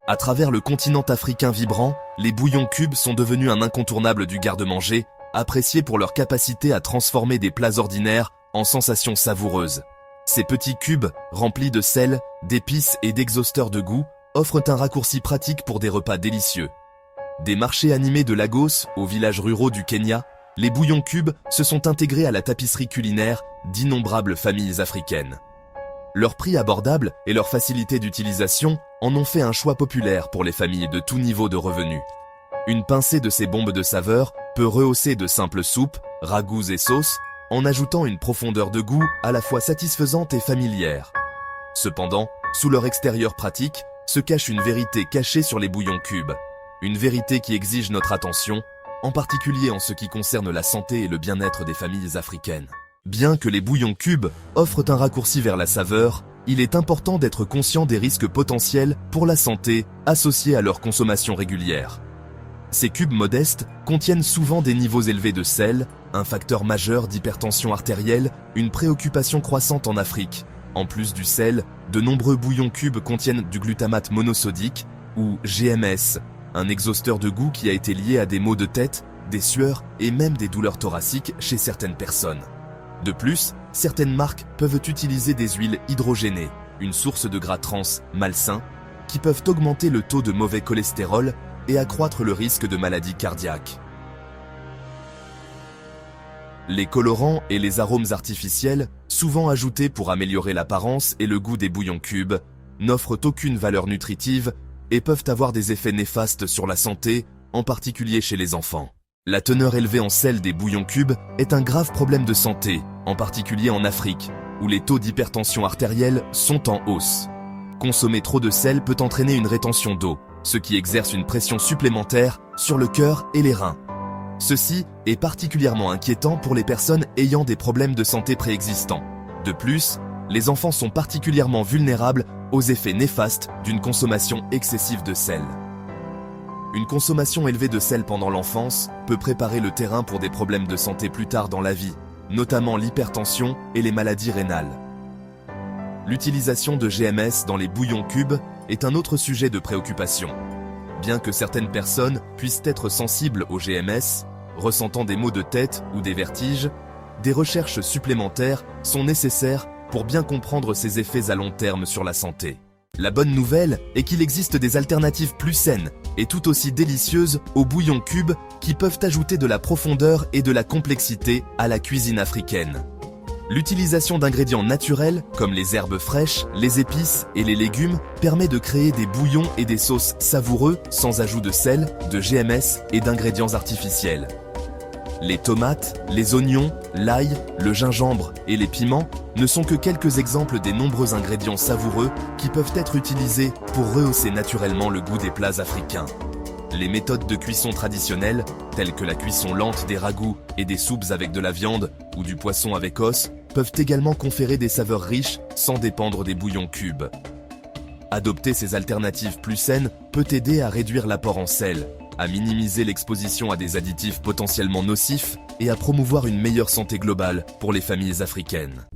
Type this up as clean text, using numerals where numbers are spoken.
À travers le continent africain vibrant, les bouillons cubes sont devenus un incontournable du garde-manger, appréciés pour leur capacité à transformer des plats ordinaires en sensations savoureuses. Ces petits cubes, remplis de sel, d'épices et d'exhausteurs de goût, offrent un raccourci pratique pour des repas délicieux. Des marchés animés de Lagos aux villages ruraux du Kenya, les bouillons cubes se sont intégrés à la tapisserie culinaire d'innombrables familles africaines. Leur prix abordable et leur facilité d'utilisation en ont fait un choix populaire pour les familles de tout niveau de revenus. Une pincée de ces bombes de saveur peut rehausser de simples soupes, ragoûts et sauces, en ajoutant une profondeur de goût à la fois satisfaisante et familière. Cependant, sous leur extérieur pratique, se cache une vérité cachée sur les bouillons cubes. Une vérité qui exige notre attention, en particulier en ce qui concerne la santé et le bien-être des familles africaines. Bien que les bouillons cubes offrent un raccourci vers la saveur, il est important d'être conscient des risques potentiels pour la santé associés à leur consommation régulière. Ces cubes modestes contiennent souvent des niveaux élevés de sel, un facteur majeur d'hypertension artérielle, une préoccupation croissante en Afrique. En plus du sel, de nombreux bouillons cubes contiennent du glutamate monosodique, ou GMS, un exhausteur de goût qui a été lié à des maux de tête, des sueurs et même des douleurs thoraciques chez certaines personnes. De plus, certaines marques peuvent utiliser des huiles hydrogénées, une source de gras trans malsains, qui peuvent augmenter le taux de mauvais cholestérol et accroître le risque de maladies cardiaques. Les colorants et les arômes artificiels, souvent ajoutés pour améliorer l'apparence et le goût des bouillons cubes, n'offrent aucune valeur nutritive et peuvent avoir des effets néfastes sur la santé, en particulier chez les enfants. La teneur élevée en sel des bouillons cubes est un grave problème de santé, en particulier en Afrique, où les taux d'hypertension artérielle sont en hausse. Consommer trop de sel peut entraîner une rétention d'eau, ce qui exerce une pression supplémentaire sur le cœur et les reins. Ceci est particulièrement inquiétant pour les personnes ayant des problèmes de santé préexistants. De plus, les enfants sont particulièrement vulnérables aux effets néfastes d'une consommation excessive de sel. Une consommation élevée de sel pendant l'enfance peut préparer le terrain pour des problèmes de santé plus tard dans la vie, notamment l'hypertension et les maladies rénales. L'utilisation de GMS dans les bouillons cubes est un autre sujet de préoccupation. Bien que certaines personnes puissent être sensibles au GMS, ressentant des maux de tête ou des vertiges, des recherches supplémentaires sont nécessaires pour bien comprendre ses effets à long terme sur la santé. La bonne nouvelle est qu'il existe des alternatives plus saines et tout aussi délicieuses aux bouillons cubes qui peuvent ajouter de la profondeur et de la complexité à la cuisine africaine. L'utilisation d'ingrédients naturels comme les herbes fraîches, les épices et les légumes permet de créer des bouillons et des sauces savoureux sans ajout de sel, de GMS et d'ingrédients artificiels. Les tomates, les oignons, l'ail, le gingembre et les piments ne sont que quelques exemples des nombreux ingrédients savoureux qui peuvent être utilisés pour rehausser naturellement le goût des plats africains. Les méthodes de cuisson traditionnelles, telles que la cuisson lente des ragoûts et des soupes avec de la viande ou du poisson avec os, peuvent également conférer des saveurs riches sans dépendre des bouillons cubes. Adopter ces alternatives plus saines peut aider à réduire l'apport en sel, à minimiser l'exposition à des additifs potentiellement nocifs et à promouvoir une meilleure santé globale pour les familles africaines.